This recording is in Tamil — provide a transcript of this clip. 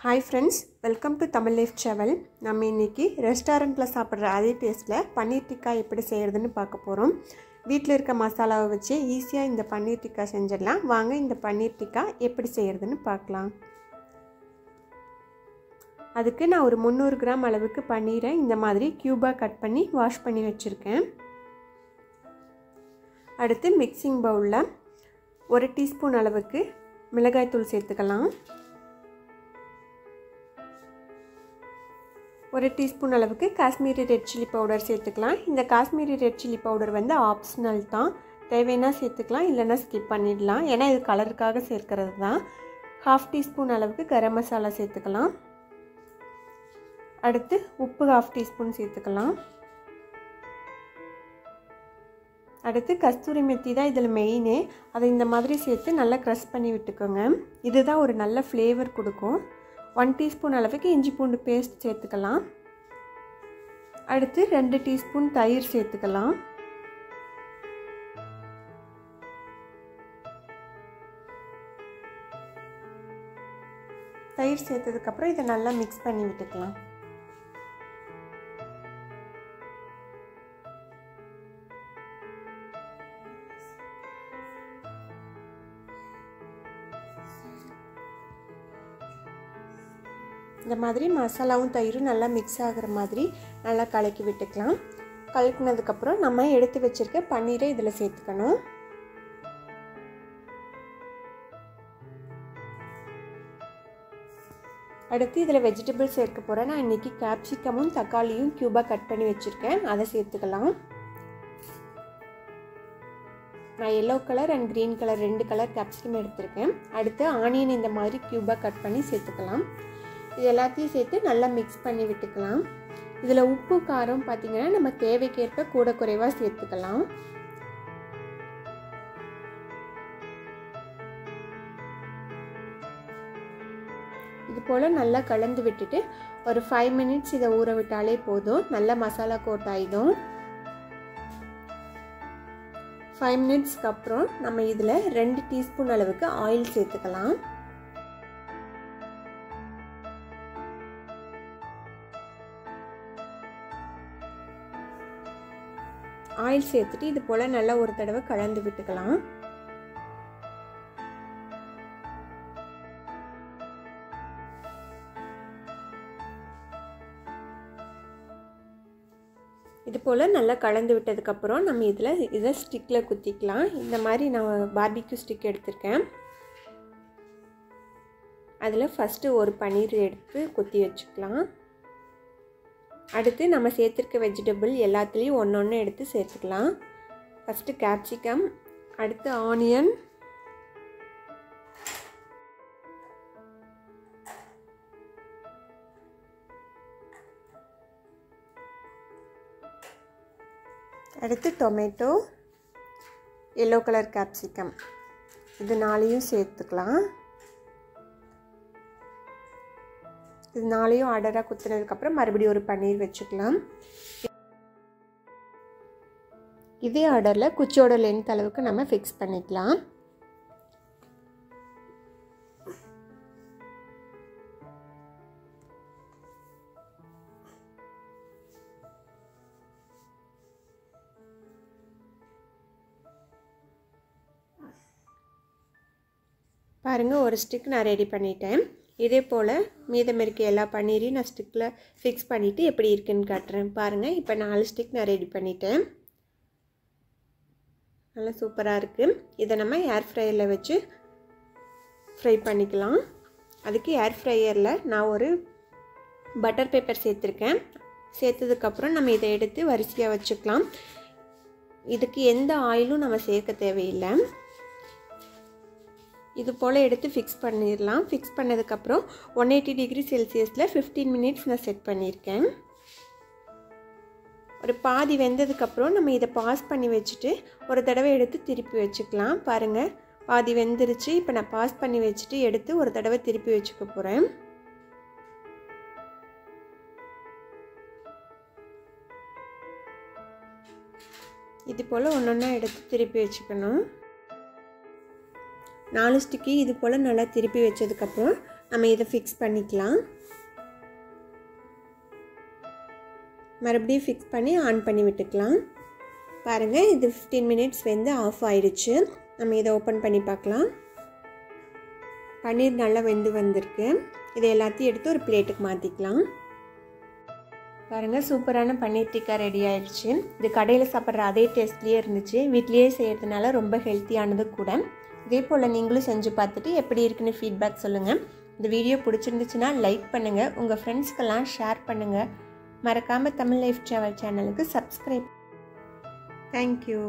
Hi friends, welcome to Tamil Life Travel. நம்ம இன்னைக்கு ரெஸ்டாரன்ட்ல சாப்பிடுற அதே டேஸ்ட்ல பன்னீர் டிக்கா எப்படி செய்யறதுன்னு பார்க்க போறோம். வீட்ல இருக்க மசாலாவை வச்சு ஈஸியா இந்த பன்னீர் டிக்கா செஞ்சிடலாம். வாங்க இந்த பன்னீர் டிக்கா எப்படி செய்யறதுன்னு பார்க்கலாம். அதுக்கு நான் ஒரு 300 கிராம் அளவுக்கு பன்னீரை இந்த மாதிரி கியூபா கட் பண்ணி வாஷ் பண்ணி வச்சிருக்கேன். அடுத்து மிக்சிங் பவுல்ல 1 டீஸ்பூன் அளவுக்கு மிளகாய் தூள் சேர்த்துக்கலாம். 1 டீஸ்பூன் அளவுக்கு காஷ்மீரி ரெட் சில்லி பவுடர் சேர்த்துக்கலாம். இந்த காஷ்மீரி ரெட் சில்லி பவுடர் வந்து ஆப்ஷனல் தான். தேவைன்னா சேர்த்துக்கலாம், இல்லைன்னா ஸ்கிப் பண்ணிடலாம். ஏன்னா இது கலருக்காக சேர்க்கிறது தான். 1/2 டீஸ்பூன் அளவுக்கு கரம் மசாலா சேர்த்துக்கலாம். அடுத்து உப்பு 1/2 டீஸ்பூன் சேர்த்துக்கலாம். அடுத்து கஸ்தூரி மெத்தி தான் இதில் மெயினே. அதை இந்த மாதிரி சேர்த்து நல்லா க்ரஷ் பண்ணி விட்டுக்கோங்க. இதுதான் ஒரு நல்ல ஃப்ளேவர் கொடுக்கும். 1 டீஸ்பூன் அளவுக்கு இஞ்சி பூண்டு பேஸ்ட் சேர்த்துக்கலாம். அடுத்து 2 டீஸ்பூன் தயிர் சேர்த்துக்கலாம். தயிர் சேர்த்ததுக்கப்புறம் இதை நல்லா மிக்ஸ் பண்ணி விட்டுக்கலாம். இந்த மாதிரி மசாலாவும் தயிரும் நல்லா மிக்ஸ் ஆகிற மாதிரி நல்லா கலக்கி விட்டுக்கலாம். கலக்கினதுக்கப்புறம் நம்ம எடுத்து வச்சிருக்க பன்னீரை இதில் சேர்த்துக்கணும். அடுத்து இதில் வெஜிடபிள்ஸ் சேர்க்க போகிறேன். நான் இன்றைக்கி கேப்சிகமும் தக்காளியும் க்யூபாக கட் பண்ணி வச்சுருக்கேன். அதை சேர்த்துக்கலாம். நான் yellow colour and green colour 2 colour capsicum எடுத்திருக்கேன். அடுத்து ஆனியன் இந்த மாதிரி க்யூபாக கட் பண்ணி சேர்த்துக்கலாம். இது எல்லாத்தையும் சேர்த்து நல்லா மிக்ஸ் பண்ணி விட்டுக்கலாம். இதில் உப்பு காரம் பார்த்திங்கன்னா நம்ம தேவைக்கேற்ப கூட குறைவாக சேர்த்துக்கலாம். இது போல் நல்லா கலந்து விட்டுட்டு ஒரு 5 மினிட்ஸ் இதை ஊற விட்டாலே போதும். நல்லா மசாலா கோட் ஆகிடும். 5 மினிட்ஸ்க்கு அப்புறம் நம்ம இதில் 2 டீஸ்பூன் அளவுக்கு ஆயில் சேர்த்துக்கலாம். ஆயில் சேர்த்துட்டு இது போல் நல்லா ஒரு தடவை கலந்து விட்டுக்கலாம். இது போல் நல்லா கலந்து விட்டதுக்கப்புறம் நம்ம இதை ஸ்டிக்கில் குத்திக்கலாம். இந்த மாதிரி நான் பார்பிக்யூ ஸ்டிக் எடுத்திருக்கேன். அதில் ஃபஸ்ட்டு ஒரு பன்னீர் எடுத்து குத்தி வச்சுக்கலாம். அடுத்து நம்ம சேர்த்துருக்க வெஜிடபிள் எல்லாத்துலேயும் ஒன்று எடுத்து சேர்த்துக்கலாம். ஃபஸ்ட்டு கேப்சிகம், அடுத்து ஆனியன், அடுத்து டொமேட்டோ, எல்லோ கலர் கேப்சிகம், இது 4யும் சேர்த்துக்கலாம். இது 4யும் ஆர்டராக குத்துனதுக்கப்புறம் மறுபடியும் ஒரு பன்னீர் வச்சுக்கலாம். இதே ஆர்டரில் குச்சியோட லென்த் அளவுக்கு நம்ம ஃபிக்ஸ் பண்ணிக்கலாம். பாருங்கள், ஒரு ஸ்டிக் நான் ரெடி பண்ணிட்டேன். இதே போல் மீதம் இருக்க எல்லா பன்னீரையும் நான் ஸ்டிக்கில் ஃபிக்ஸ் பண்ணிவிட்டு எப்படி இருக்குன்னு காட்டுறேன். பாருங்கள், இப்போ 4 ஸ்டிக் நான் ரெடி பண்ணிட்டேன். நல்லா சூப்பராக இருக்குது. இதை நம்ம ஏர் ஃப்ரையரில் வச்சு ஃப்ரை பண்ணிக்கலாம். அதுக்கு ஏர் ஃப்ரையரில் நான் ஒரு பட்டர் பேப்பர் சேர்த்துருக்கேன். சேர்த்ததுக்கப்புறம் நம்ம இதை எடுத்து வரிசையாக வச்சுக்கலாம். இதுக்கு எந்த ஆயிலும் நம்ம சேர்க்க தேவையில்லை. இது போல் எடுத்து ஃபிக்ஸ் பண்ணிடலாம். ஃபிக்ஸ் பண்ணதுக்கப்புறம் 180 டிகிரி செல்சியஸில் 15 மினிட்ஸ் நான் செட் பண்ணியிருக்கேன். ஒரு பாதி வெந்ததுக்கப்புறம் நம்ம இதை பாஸ் பண்ணி வச்சுட்டு ஒரு தடவை எடுத்து திருப்பி வச்சுக்கலாம். பாருங்கள், பாதி வெந்துருச்சு. இப்போ நான் பாஸ் பண்ணி வச்சுட்டு எடுத்து ஒரு தடவை திருப்பி வச்சுக்க போகிறேன். இது போல் ஒன்றொன்னா எடுத்து திருப்பி வச்சுக்கணும். 4 ஸ்டிக்கி இது போல் நல்லா திருப்பி வச்சதுக்கப்புறம் நம்ம இதை ஃபிக்ஸ் பண்ணிக்கலாம். மறுபடியும் ஃபிக்ஸ் பண்ணி ஆன் பண்ணி விட்டுக்கலாம். பாருங்கள், இது 15 மினிட்ஸ் வெந்து ஆஃப் ஆயிடுச்சு. நம்ம இதை ஓப்பன் பண்ணி பார்க்கலாம். பன்னீர் நல்லா வெந்து வந்திருக்கு. இதை எல்லாத்தையும் எடுத்து ஒரு பிளேட்டுக்கு மாற்றிக்கலாம். பாருங்கள், சூப்பரான பன்னீர் டிக்கா ரெடி ஆயிடுச்சு. இது கடையில் சாப்பிட்ற அதே டேஸ்ட்லேயே இருந்துச்சு. வீட்லேயே செய்கிறதுனால ரொம்ப ஹெல்த்தியானது கூட. இதே போல் நீங்களும் செஞ்சு பார்த்துட்டு எப்படி இருக்குன்னு ஃபீட்பேக் சொல்லுங்கள். இந்த வீடியோ பிடிச்சிருந்துச்சுன்னா லைக் பண்ணுங்கள், உங்கள் ஃப்ரெண்ட்ஸ்க்கெல்லாம் ஷேர் பண்ணுங்கள். மறக்காமல் தமிழ் லைஃப் ட்ராவல் சேனலுக்கு சப்ஸ்கிரைப். தேங்க்யூ.